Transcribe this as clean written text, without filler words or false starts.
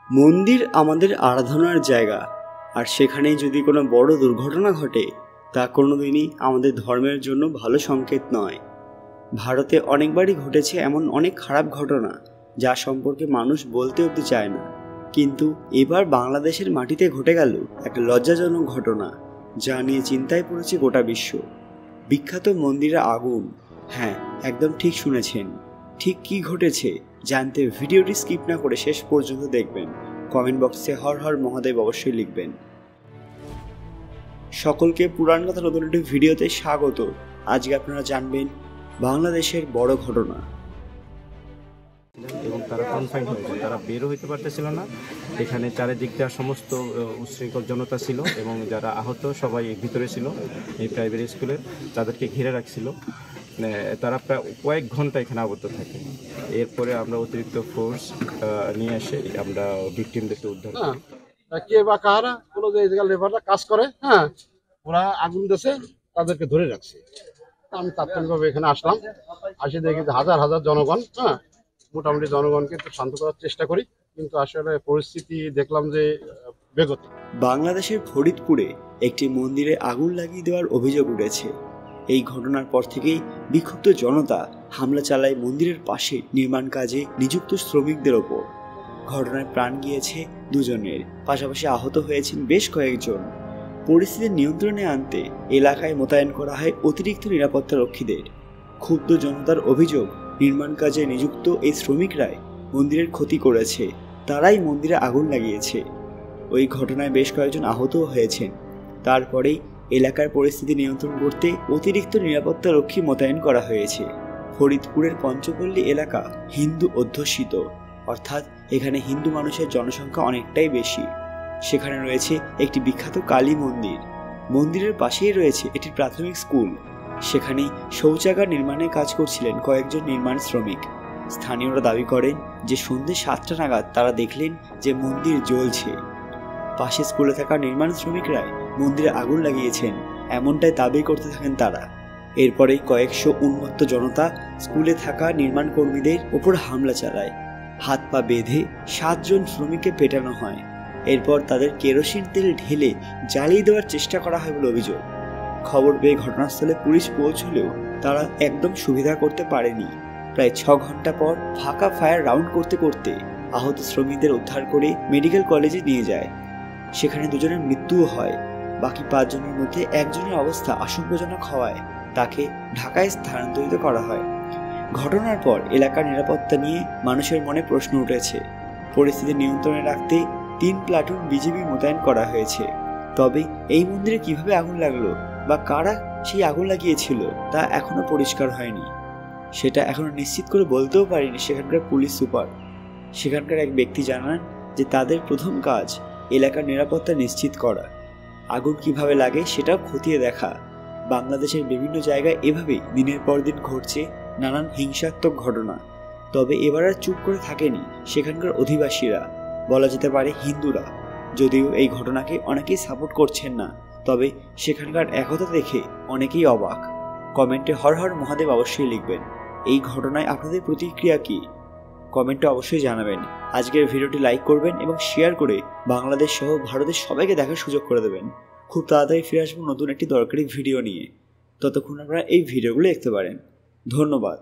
মন্দির আমাদের আরাধনার জায়গা, আর সেখানে যদি কোনো বড় দুর্ঘটনা ঘটে তা কোনোদিনই আমাদের ধর্মের জন্য ভালো সংকেত নয়। ভারতে অনেকবারই ঘটেছে এমন অনেক খারাপ ঘটনা যা সম্পর্কে মানুষ বলতে অবধি চায় না, কিন্তু এবার বাংলাদেশের মাটিতে ঘটে গেল এক লজ্জাজনক ঘটনা যা নিয়ে চিন্তায় পড়েছে গোটা বিশ্ব। বিখ্যাত মন্দিরে আগুন। হ্যাঁ, একদম ঠিক শুনেছেন। ঠিক কী ঘটেছে জানতে ভিডিওটি স্কিপ না করে শেষ পর্যন্ত দেখবেন। কমেন্ট বক্সে হর হর মহাদেব অবশ্যই লিখবেন। সকলকে পুরাণ কথা নতুন একটি ভিডিওতে স্বাগত। আজকে আপনারা জানবেন বাংলাদেশের বড় ঘটনা। এবং তারা কনফাইন্ড হয়েছে, তারা বেরো হইতে পারতেছিল না। এখানে চারিদিক দিয়ে সমস্ত উচ্ছৃঙ্খল জনতা ছিল এবং যারা আহত সবাই ভিতরে ছিল এই প্রাইমারি স্কুলের, তাদেরকে ঘিরে রাখছিল। তারা প্রায় কয়েক ঘন্টা এখানে আবদ্ধ থাকে। এরপরে আমরা অতিরিক্ত ফোর্স নিয়ে এসে আমরা ভিকটিমদেরকে উদ্ধার করি। কে বা কারা কোনো যে লেবাররা কাজ করে, হ্যাঁ, ওরা আগুন দেশে তাদেরকে ধরে রাখছে। আমি তাৎক্ষণিকভাবে এখানে আসলাম, আসে দেখি হাজার হাজার জনগণ, হ্যাঁ, মোটামুটি জনগণকে একটু শান্ত করার চেষ্টা করি, কিন্তু আসলে পরিস্থিতি দেখলাম যে বেগত। বাংলাদেশের ফরিদপুরে একটি মন্দিরে আগুন লাগিয়ে দেওয়ার অভিযোগ উঠেছে। এই ঘটনার পর থেকেই বিক্ষুব্ধ জনতা হামলা চালায় মন্দিরের পাশে নির্মাণ কাজে নিযুক্ত শ্রমিকদের ওপর। ঘটনায় প্রাণ গিয়েছে দুজনের, পাশাপাশি আহত হয়েছেন বেশ কয়েকজন। পরিস্থিতি নিয়ন্ত্রণে আনতে এলাকায় মোতায়েন করা হয় অতিরিক্ত নিরাপত্তা রক্ষীদের। ক্ষুব্ধ জনতার অভিযোগ, নির্মাণ কাজে নিযুক্ত এই শ্রমিকরাই মন্দিরের ক্ষতি করেছে, তারাই মন্দিরে আগুন লাগিয়েছে। ওই ঘটনায় বেশ কয়েকজন আহতও হয়েছেন। তারপরেই এলাকার পরিস্থিতি নিয়ন্ত্রণ করতে অতিরিক্ত নিরাপত্তা রক্ষী মোতায়েন করা হয়েছে। ফরিদপুরের পঞ্চপল্লী এলাকা হিন্দু অধ্যুষিত, অর্থাৎ এখানে হিন্দু মানুষের জনসংখ্যা অনেকটাই বেশি। সেখানে রয়েছে একটি বিখ্যাত কালী মন্দির। মন্দিরের পাশেই রয়েছে একটি প্রাথমিক স্কুল। সেখানেই শৌচাগার নির্মাণের কাজ করছিলেন কয়েকজন নির্মাণ শ্রমিক। স্থানীয়রা দাবি করেন যে সন্ধ্যে 7টা নাগাদ তারা দেখলেন যে মন্দির জ্বলছে। পাশে স্কুলে থাকা নির্মাণ শ্রমিকরাই মন্দিরে আগুন লাগিয়েছেন, এমনটাই দাবি করতে থাকেন তারা। এরপরেই কয়েকশো উন্মত্ত জনতা স্কুলে থাকা নির্মাণ কর্মীদের ওপর হামলা চালায়। হাত পা বেঁধে 7 জন শ্রমিককে পেটানো হয়। এরপর তাদের কেরোসিন তেল ঢেলে জ্বালিয়ে দেওয়ার চেষ্টা করা হয় বলে অভিযোগ। খবর পেয়ে ঘটনাস্থলে পুলিশ পৌঁছলেও তারা একদম সুবিধা করতে পারেনি। প্রায় 6 ঘন্টা পর ফাঁকা ফায়ার রাউন্ড করতে করতে আহত শ্রমিকদের উদ্ধার করে মেডিকেল কলেজে নিয়ে যায়। সেখানে 2 জনের মৃত্যুও হয়। বাকি 5 জনের মধ্যে একজনের অবস্থা আশঙ্কাজনক হওয়ায় তাকে ঢাকায় স্থানান্তরিত করা হয়। ঘটনার পর এলাকার নিরাপত্তা নিয়ে মানুষের মনে প্রশ্ন উঠেছে। পরিস্থিতি নিয়ন্ত্রণে রাখতে 3 প্লাটুন বিজিবি মোতায়েন করা হয়েছে। তবে এই মন্দিরে কিভাবে আগুন লাগলো বা কারা সেই আগুন লাগিয়েছিল তা এখনো পরিষ্কার হয়নি। সেটা এখনো নিশ্চিত করে বলতেও পারেনি সেখানকার পুলিশ সুপার। সেখানকার এক ব্যক্তি জানান যে তাদের প্রথম কাজ এলাকার নিরাপত্তা নিশ্চিত করা, আগুন কিভাবে লাগে সেটাও খতিয়ে দেখা। বাংলাদেশের বিভিন্ন জায়গায় এভাবেই দিনের পর দিন ঘটছে নানান হিংসাত্মক ঘটনা। তবে এবার আর চুপ করে থাকেনি সেখানকার অধিবাসীরা, বলা যেতে পারে হিন্দুরা। যদিও এই ঘটনাকে অনেকেই সাপোর্ট করছেন না, তবে সেখানকার একতা দেখে অনেকেই অবাক। কমেন্টে হর হর মহাদেব অবশ্যই লিখবেন। এই ঘটনায় আপনাদের প্রতিক্রিয়া কি কমেন্টে অবশ্যই জানাবেন। আজকের ভিডিওটি লাইক করবেন এবং শেয়ার করে বাংলাদেশ সহ ভারতের সবাইকে দেখার সুযোগ করে দেবেন। খুব তাড়াতাড়ি ফিরে আসবো নতুন একটি দরকারি ভিডিও নিয়ে। ততক্ষণ আপনারা এই ভিডিওগুলো দেখতে পারেন। ধন্যবাদ।